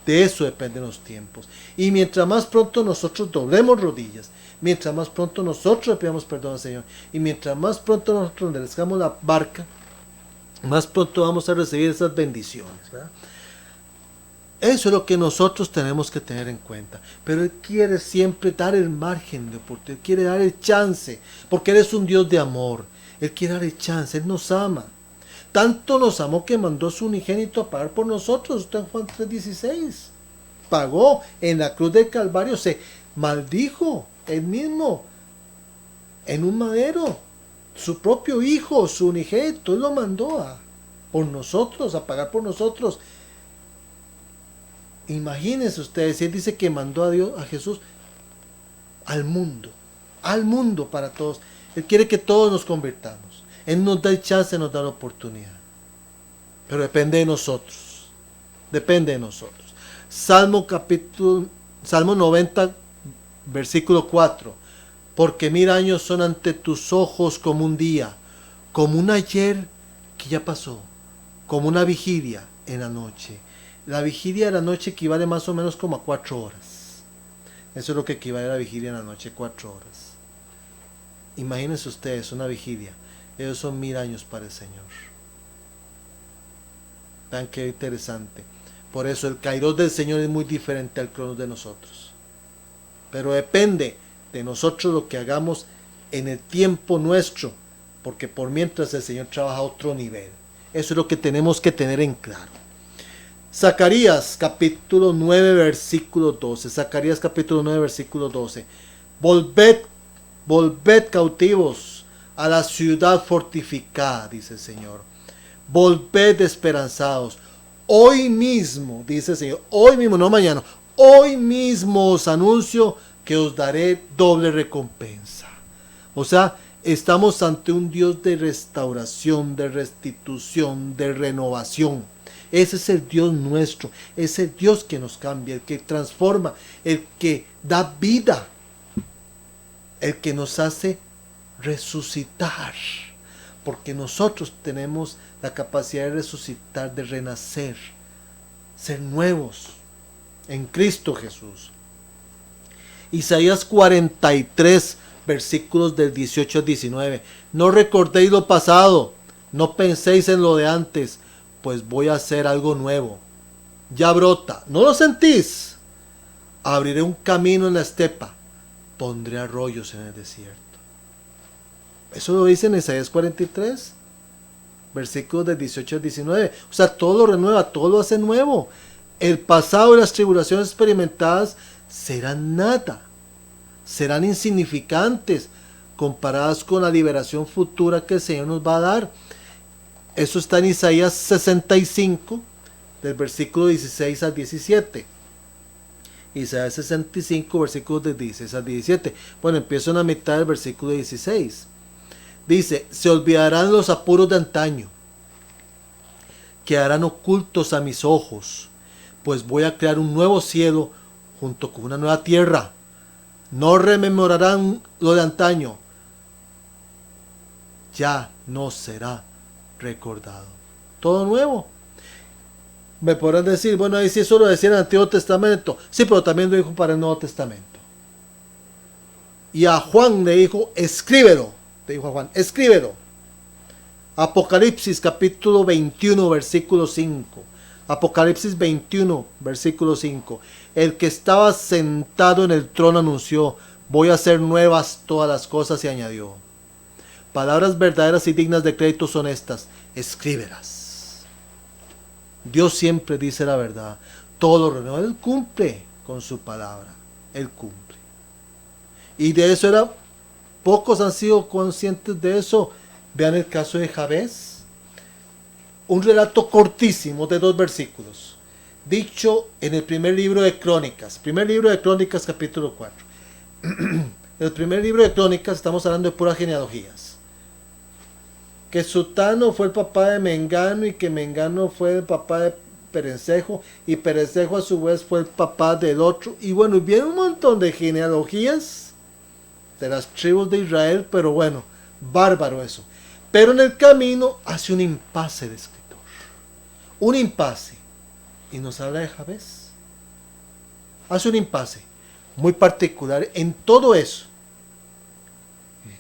Speaker 3: De eso dependen los tiempos. Y mientras más pronto nosotros doblemos rodillas, mientras más pronto nosotros le pidamos perdón al Señor, y mientras más pronto nosotros enderezcamos la barca, más pronto vamos a recibir esas bendiciones, ¿verdad? Eso es lo que nosotros tenemos que tener en cuenta. Pero Él quiere siempre dar el margen de oportunidad, Él quiere dar el chance, porque Él es un Dios de amor. Él quiere dar el chance, Él nos ama. Tanto nos amó que mandó a su unigénito a pagar por nosotros. Está en Juan 3:16. Pagó en la cruz del Calvario, se maldijo Él mismo en un madero. Su propio hijo, su unigénito, Él lo mandó por nosotros, a pagar por nosotros. Imagínense ustedes, Él dice que mandó a Dios, a Jesús, al mundo para todos. Él quiere que todos nos convirtamos. Él nos da el chance, nos da la oportunidad. Pero depende de nosotros. Depende de nosotros. Salmo 90, versículo 4. Porque 1000 años son ante tus ojos como un día, como un ayer que ya pasó, como una vigilia en la noche. La vigilia de la noche equivale más o menos como a 4 horas. Eso es lo que equivale a la vigilia en la noche, 4 horas. Imagínense ustedes una vigilia. Esos son 1000 años para el Señor. Vean qué interesante. Por eso el kairos del Señor es muy diferente al cronos de nosotros. Pero depende de nosotros lo que hagamos en el tiempo nuestro. Porque por mientras el Señor trabaja a otro nivel. Eso es lo que tenemos que tener en claro. Zacarías capítulo 9 versículo 12. Zacarías capítulo 9 versículo 12. Volved cautivos a la ciudad fortificada, dice el Señor. Volved esperanzados. Hoy mismo, dice el Señor, hoy mismo, no mañana, hoy mismo os anuncio que os daré doble recompensa. O sea, estamos ante un Dios de restauración, de restitución, de renovación. Ese es el Dios nuestro, es el Dios que nos cambia, el que transforma, el que da vida, el que nos hace resucitar, porque nosotros tenemos la capacidad de resucitar, de renacer, ser nuevos en Cristo Jesús. Isaías 43 versículos del 18 al 19. No recordéis lo pasado, no penséis en lo de antes, pues voy a hacer algo nuevo. Ya brota, ¿no lo sentís? Abriré un camino en la estepa, pondré arroyos en el desierto. Eso lo dice en Isaías 43, versículos del 18 al 19. O sea, todo lo renueva, todo lo hace nuevo. El pasado y las tribulaciones experimentadas serán nada, serán insignificantes comparadas con la liberación futura que el Señor nos va a dar. Eso está en Isaías 65, del versículo 16 al 17. Isaías 65, versículos del 16 al 17. Bueno, empiezo en la mitad del versículo 16. Dice, se olvidarán los apuros de antaño, quedarán ocultos a mis ojos, pues voy a crear un nuevo cielo junto con una nueva tierra. No rememorarán lo de antaño, ya no será recordado. Todo nuevo. Me podrán decir, bueno, ahí sí eso lo decía en el Antiguo Testamento. Sí, pero también lo dijo para el Nuevo Testamento. Y a Juan le dijo, escríbelo. Le dijo a Juan, escríbelo. Apocalipsis capítulo 21 versículo 5. Apocalipsis 21 versículo 5. El que estaba sentado en el trono anunció, voy a hacer nuevas todas las cosas, y añadió, palabras verdaderas y dignas de crédito son estas, escríbelas. Dios siempre dice la verdad, todo lo renueva. Él cumple con su palabra, Él cumple. Y de eso pocos han sido conscientes de eso. Vean el caso de Jabez, un relato cortísimo de 2 versículos, dicho en el primer libro de Crónicas, capítulo 4. El primer libro de Crónicas, estamos hablando de puras genealogías. Que Sutano fue el papá de Mengano, y que Mengano fue el papá de Perencejo, y Perencejo a su vez fue el papá del otro. Y bueno, viene un montón de genealogías de las tribus de Israel, pero bueno, bárbaro eso. Pero en el camino hace un impasse de escritor. Un impasse. Y nos habla de Jabez. hace un impasse muy particular en todo eso.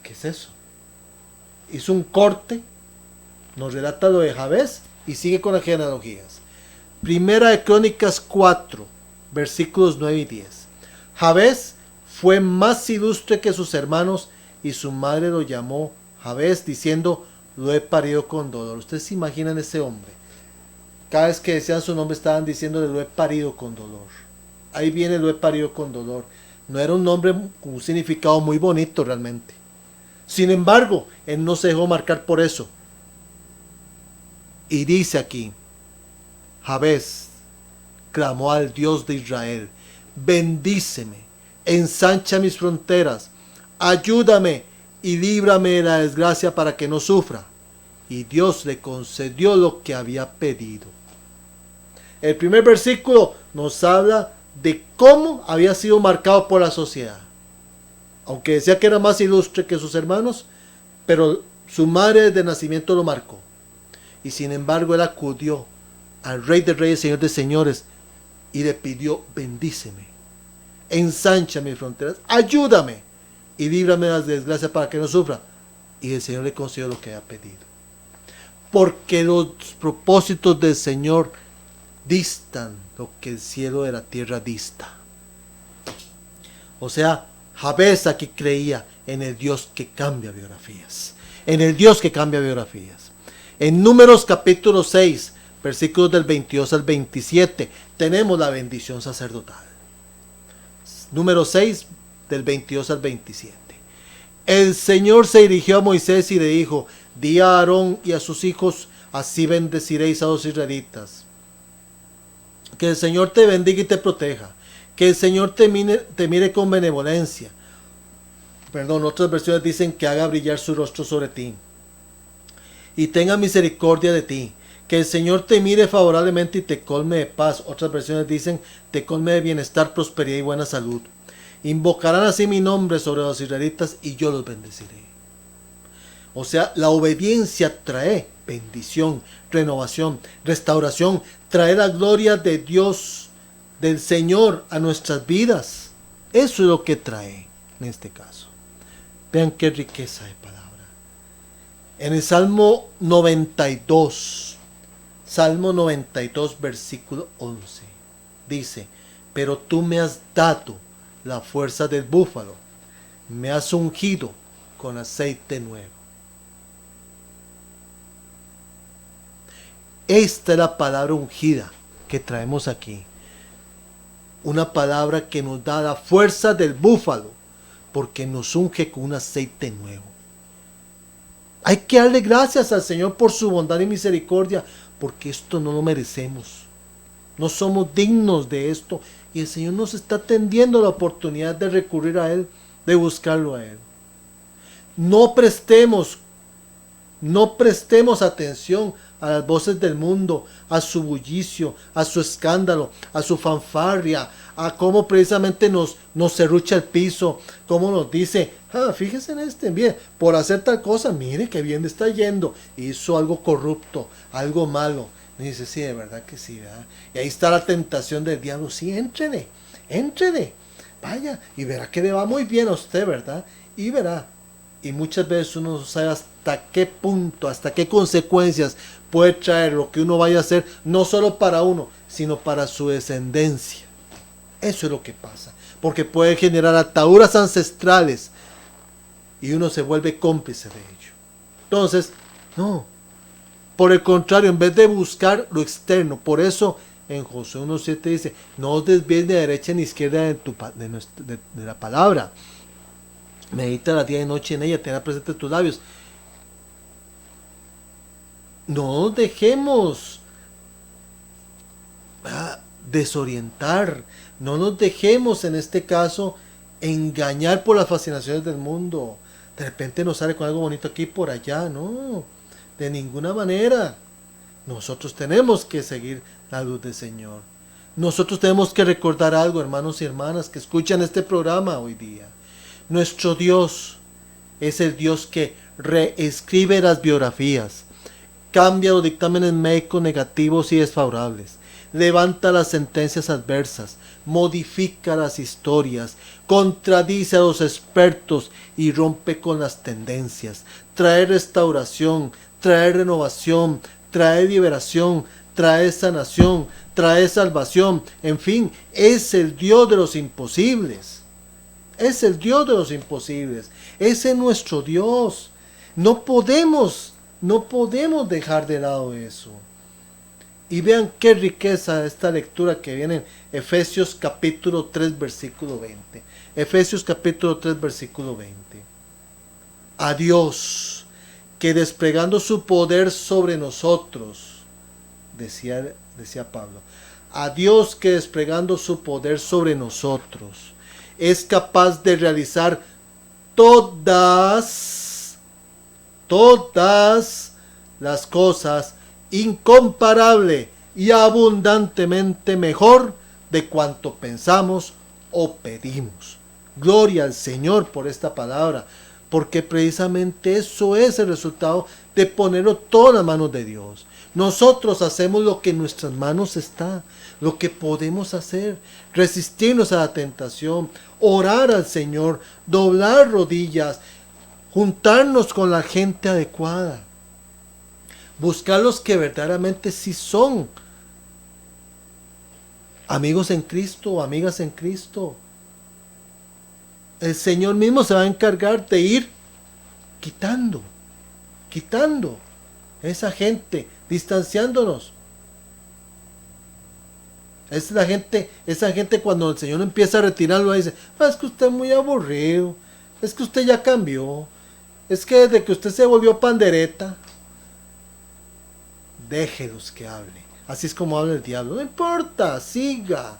Speaker 3: ¿Qué es eso? Hizo un corte, nos relata lo de Jabez y sigue con las genealogías. Primera de Crónicas 4, versículos 9 y 10. Jabez fue más ilustre que sus hermanos y su madre lo llamó Jabez diciendo, lo he parido con dolor. Ustedes se imaginan ese hombre. Cada vez que decían su nombre estaban diciéndole, lo he parido con dolor. Ahí viene, lo he parido con dolor. No era un nombre con un significado muy bonito realmente. Sin embargo, él no se dejó marcar por eso. Y dice aquí, Jabez clamó al Dios de Israel, bendíceme, ensancha mis fronteras, ayúdame y líbrame de la desgracia para que no sufra. Y Dios le concedió lo que había pedido. El primer versículo nos habla de cómo había sido marcado por la sociedad. Aunque decía que era más ilustre que sus hermanos, pero su madre desde nacimiento lo marcó. Y sin embargo él acudió al Rey de Reyes, Señor de Señores, y le pidió, bendíceme, ensancha mis fronteras, ayúdame y líbrame de las desgracias para que no sufra. Y el Señor le concedió lo que había pedido. Porque los propósitos del Señor distan lo que el cielo de la tierra dista. O sea, Jabez aquí creía en el Dios que cambia biografías. En el Dios que cambia biografías. En Números capítulo 6, versículos del 22 al 27, tenemos la bendición sacerdotal. Número 6, del 22 al 27. El Señor se dirigió a Moisés y le dijo, di a Aarón y a sus hijos, así bendeciréis a los israelitas. Que el Señor te bendiga y te proteja. Que el Señor te mire con benevolencia. Otras versiones dicen que haga brillar su rostro sobre ti. Y tenga misericordia de ti. Que el Señor te mire favorablemente y te colme de paz. Otras versiones dicen te colme de bienestar, prosperidad y buena salud. Invocarán así mi nombre sobre los israelitas y yo los bendeciré. O sea, la obediencia trae bendición, renovación, restauración, trae la gloria de Dios, del Señor a nuestras vidas. Eso es lo que trae en este caso. Vean qué riqueza de palabra. En el Salmo 92, versículo 11, dice, pero tú me has dado la fuerza del búfalo, me has ungido con aceite nuevo. Esta es la palabra ungida que traemos aquí. Una palabra que nos da la fuerza del búfalo, porque nos unge con un aceite nuevo. Hay que darle gracias al Señor por su bondad y misericordia, porque esto no lo merecemos. No somos dignos de esto, y el Señor nos está tendiendo la oportunidad de recurrir a Él, de buscarlo a Él. No prestemos atención a las voces del mundo, a su bullicio, a su escándalo, a su fanfarria, a cómo precisamente nos serrucha el piso, cómo nos dice, fíjese en este, bien, por hacer tal cosa, mire que bien le está yendo, hizo algo corrupto, algo malo. Y dice, sí, de verdad que sí, ¿verdad? Y ahí está la tentación del diablo, sí, éntrele, vaya, y verá que le va muy bien a usted, ¿verdad? Y verá. Y muchas veces uno no sabe hasta qué punto, hasta qué consecuencias puede traer lo que uno vaya a hacer, no solo para uno, sino para su descendencia. Eso es lo que pasa, porque puede generar ataduras ancestrales y uno se vuelve cómplice de ello. Entonces, no, por el contrario, en vez de buscar lo externo, por eso en Josué 1.7 dice, no os desvíes de derecha ni izquierda de la palabra. Medita la día y noche en ella, tenla presente tus labios. No nos dejemos desorientar, no nos dejemos en este caso engañar por las fascinaciones del mundo. De repente nos sale con algo bonito aquí y por allá, no, de ninguna manera. Nosotros tenemos que seguir la luz del Señor. Nosotros tenemos que recordar algo, hermanos y hermanas que escuchan este programa hoy día. Nuestro Dios es el Dios que reescribe las biografías, cambia los dictámenes médicos negativos y desfavorables, levanta las sentencias adversas, modifica las historias, contradice a los expertos y rompe con las tendencias, trae restauración, trae renovación, trae liberación, trae sanación, trae salvación. En fin, es el Dios de los imposibles. Es el Dios de los imposibles. Ese es nuestro Dios. No podemos dejar de lado eso. Y vean qué riqueza esta lectura que viene en Efesios capítulo 3 versículo 20. Efesios capítulo 3 versículo 20. A Dios, que desplegando su poder sobre nosotros, decía Pablo, a Dios que desplegando su poder sobre nosotros, es capaz de realizar todas las cosas incomparable y abundantemente mejor de cuanto pensamos o pedimos. Gloria al Señor por esta palabra, porque precisamente eso es el resultado de ponerlo todo en las manos de Dios. Nosotros hacemos lo que en nuestras manos está, lo que podemos hacer, resistirnos a la tentación, orar al Señor, doblar rodillas, juntarnos con la gente adecuada, buscar los que verdaderamente sí son amigos en Cristo o amigas en Cristo. El Señor mismo se va a encargar de ir quitando esa gente, distanciándonos. Esa gente cuando el Señor empieza a retirarlo, dice, es que usted es muy aburrido, es que usted ya cambió, es que desde que usted se volvió pandereta. Déjelos que hable. Así es como habla el diablo. No importa, siga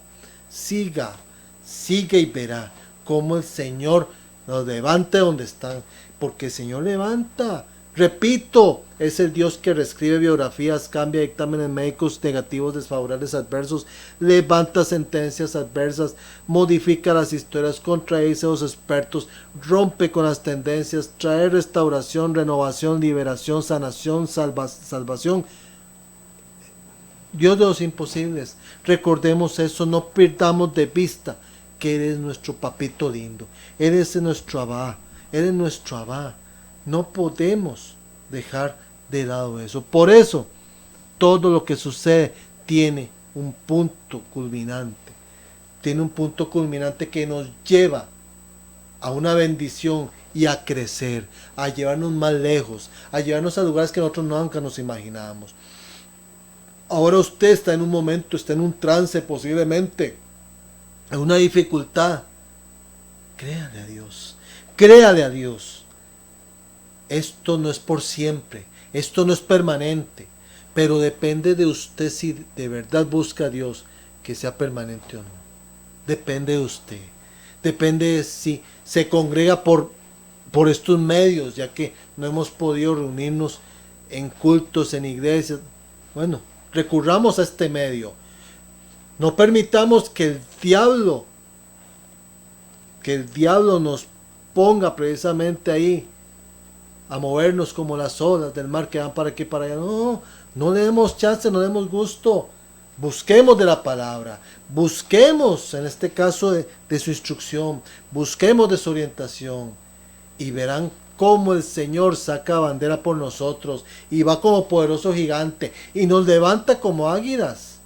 Speaker 3: y verá cómo el Señor los levanta donde están, porque el Señor levanta. Repito, es el Dios que reescribe biografías, cambia dictámenes médicos negativos, desfavorables, adversos, levanta sentencias adversas, modifica las historias, contradice a los expertos, rompe con las tendencias, trae restauración, renovación, liberación, sanación, salvación. Dios de los imposibles. Recordemos eso, no perdamos de vista que eres nuestro papito lindo, eres nuestro Abba, No podemos dejar de lado eso. Por eso, todo lo que sucede tiene un punto culminante. Tiene un punto culminante que nos lleva a una bendición y a crecer, a llevarnos más lejos, a llevarnos a lugares que nosotros nunca nos imaginábamos. Ahora usted está en un momento, está en un trance posiblemente, en una dificultad. Créale a Dios, créale a Dios. Esto no es por siempre, esto no es permanente, pero depende de usted si de verdad busca a Dios que sea permanente o no. Depende de usted, depende de si se congrega por estos medios, ya que no hemos podido reunirnos en cultos, en iglesias. Bueno, recurramos a este medio. No permitamos que el diablo nos ponga precisamente ahí a movernos como las olas del mar que van para aquí y para allá. No le demos chance, no le demos gusto. Busquemos de la palabra, busquemos en este caso de su instrucción, busquemos de su orientación y verán cómo el Señor saca bandera por nosotros y va como poderoso gigante y nos levanta como águilas,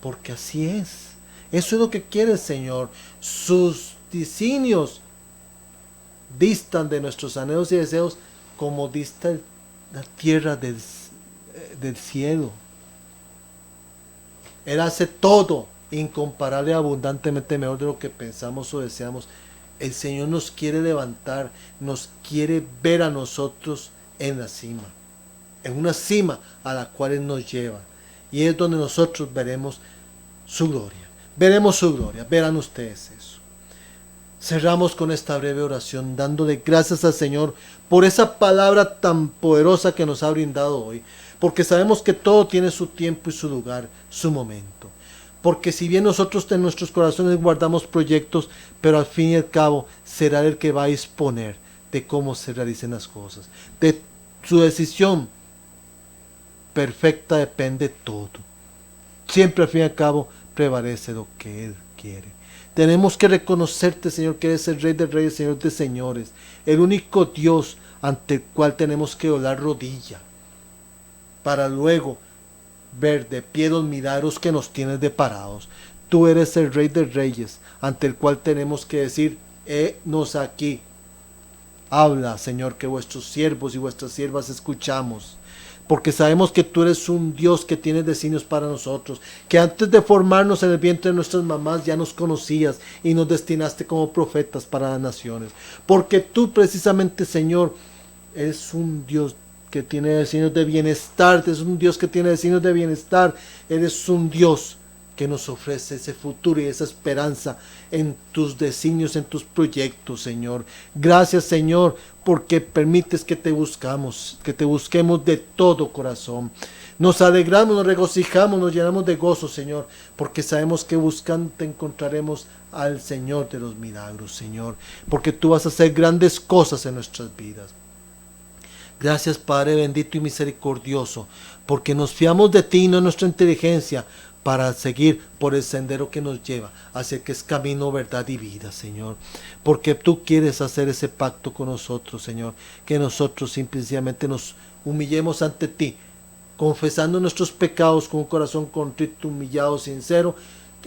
Speaker 3: porque así es. Eso es lo que quiere el Señor. Sus designios distan de nuestros anhelos y deseos como dista la tierra del cielo. Él hace todo incomparable y abundantemente mejor de lo que pensamos o deseamos. El Señor nos quiere levantar, nos quiere ver a nosotros en la cima, en una cima a la cual Él nos lleva. Y es donde nosotros veremos su gloria. Veremos su gloria, verán ustedes eso. Cerramos con esta breve oración dándole gracias al Señor por esa palabra tan poderosa que nos ha brindado hoy. Porque sabemos que todo tiene su tiempo y su lugar, su momento. Porque si bien nosotros en nuestros corazones guardamos proyectos, pero al fin y al cabo será el que va a disponer de cómo se realicen las cosas. De su decisión perfecta depende todo. siempre al fin y al cabo prevalece lo que Él quiere. Tenemos que reconocerte, Señor, que eres el Rey de Reyes, Señor de Señores, el único Dios ante el cual tenemos que doblar rodilla, para luego ver de pie los milagros que nos tienes deparados. Tú eres el Rey de Reyes, ante el cual tenemos que decir, henos aquí. Habla, Señor, que vuestros siervos y vuestras siervas escuchamos. Porque sabemos que tú eres un Dios que tiene designios para nosotros, que antes de formarnos en el vientre de nuestras mamás ya nos conocías y nos destinaste como profetas para las naciones. Porque tú precisamente, Señor, eres un Dios que tiene designios de bienestar, eres un Dios que tiene designios de bienestar, eres un Dios que nos ofrece ese futuro y esa esperanza en tus designios, en tus proyectos, Señor. Gracias, Señor, porque permites que te busquemos de todo corazón. Nos alegramos, nos regocijamos, nos llenamos de gozo, Señor, porque sabemos que buscando encontraremos al Señor de los milagros, Señor, porque tú vas a hacer grandes cosas en nuestras vidas. Gracias, Padre bendito y misericordioso, porque nos fiamos de ti y no de nuestra inteligencia, para seguir por el sendero que nos lleva hacia que es camino, verdad y vida, Señor. Porque tú quieres hacer ese pacto con nosotros, Señor. Que nosotros simplemente nos humillemos ante ti, confesando nuestros pecados con un corazón contrito, humillado, sincero,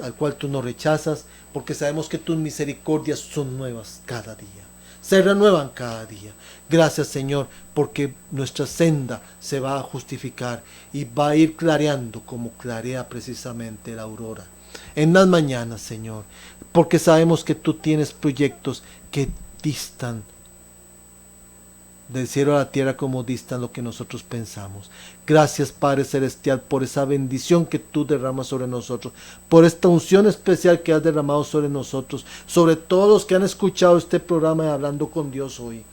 Speaker 3: al cual tú nos rechazas, porque sabemos que tus misericordias son nuevas cada día. Se renuevan cada día. Gracias, Señor, porque nuestra senda se va a justificar y va a ir clareando como clarea precisamente la aurora en las mañanas, Señor, porque sabemos que tú tienes proyectos que distan del cielo a la tierra como distan lo que nosotros pensamos. Gracias, Padre Celestial, por esa bendición que tú derramas sobre nosotros, por esta unción especial que has derramado sobre nosotros, sobre todos los que han escuchado este programa de Hablando con Dios hoy,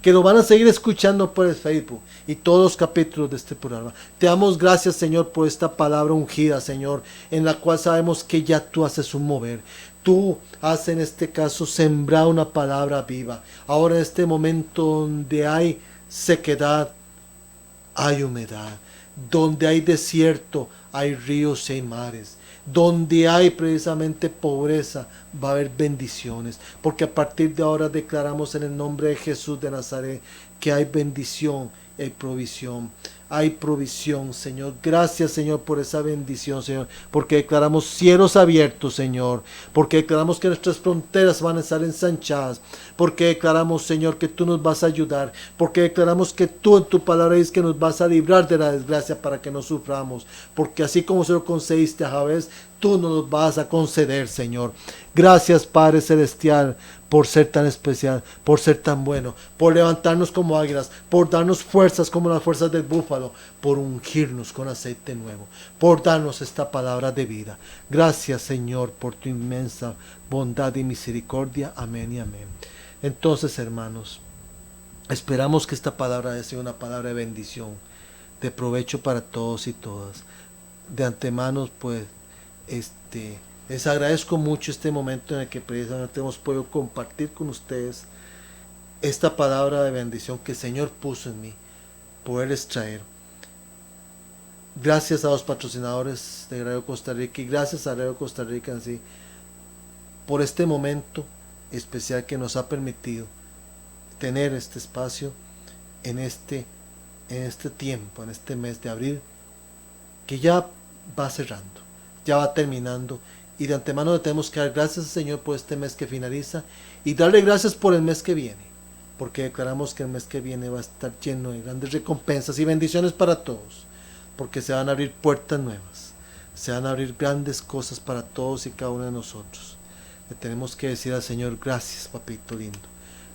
Speaker 3: que lo van a seguir escuchando por el Facebook y todos los capítulos de este programa. Te damos gracias, Señor, por esta palabra ungida, Señor, en la cual sabemos que ya tú haces un mover. Tú has en este caso sembrado una palabra viva. Ahora en este momento donde hay sequedad, hay humedad. Donde hay desierto, hay ríos y hay mares. Donde hay precisamente pobreza, va a haber bendiciones. Porque a partir de ahora declaramos en el nombre de Jesús de Nazaret que hay bendición, hay provisión. Hay provisión, Señor. Gracias, Señor, por esa bendición, Señor. Porque declaramos cielos abiertos, Señor. Porque declaramos que nuestras fronteras van a estar ensanchadas. Porque declaramos, Señor, que tú nos vas a ayudar. Porque declaramos que tú en tu palabra dices que nos vas a librar de la desgracia para que no suframos. Porque así como se lo concediste a Jabez, tú nos lo vas a conceder, Señor. Gracias, Padre Celestial, por ser tan especial, por ser tan bueno, por levantarnos como águilas, por darnos fuerzas como las fuerzas del búfalo, por ungirnos con aceite nuevo, por darnos esta palabra de vida. Gracias, Señor, por tu inmensa bondad y misericordia. Amén y amén. Entonces, hermanos, esperamos que esta palabra sea una palabra de bendición, de provecho para todos y todas. De antemano, pues, les agradezco mucho este momento en el que precisamente hemos podido compartir con ustedes esta palabra de bendición que el Señor puso en mí, poderles traer. Gracias a los patrocinadores de Radio Costa Rica y gracias a Radio Costa Rica en sí, por este momento especial que nos ha permitido tener este espacio en este tiempo, en este mes de abril, que ya va cerrando, ya va terminando. Y de antemano le tenemos que dar gracias al Señor por este mes que finaliza y darle gracias por el mes que viene, porque declaramos que el mes que viene va a estar lleno de grandes recompensas y bendiciones para todos, porque se van a abrir puertas nuevas, se van a abrir grandes cosas para todos y cada uno de nosotros. Le tenemos que decir al Señor, gracias, papito lindo,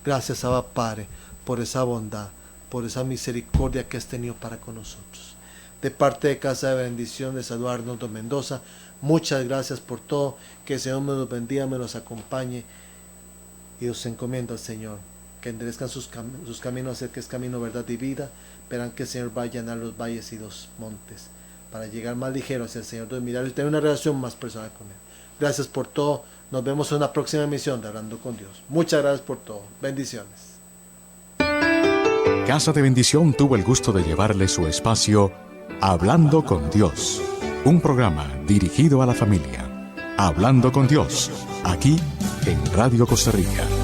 Speaker 3: gracias, Abba Padre, por esa bondad, por esa misericordia que has tenido para con nosotros. De parte de Casa de Bendición, de salud Arnoldo Mendoza, muchas gracias por todo, que el Señor me los bendiga, me los acompañe y os encomiendo al Señor, que enderezcan sus caminos hacia que es camino, verdad y vida. Verán que el Señor va a llenar los valles y los montes para llegar más ligero hacia el Señor de los milagros y tener una relación más personal con Él. Gracias por todo, nos vemos en una próxima emisión de Hablando con Dios. Muchas gracias por todo, bendiciones.
Speaker 2: Casa de Bendición tuvo el gusto de llevarle su espacio Hablando con Dios. Un programa dirigido a la familia. Hablando con Dios, aquí en Radio Costa Rica.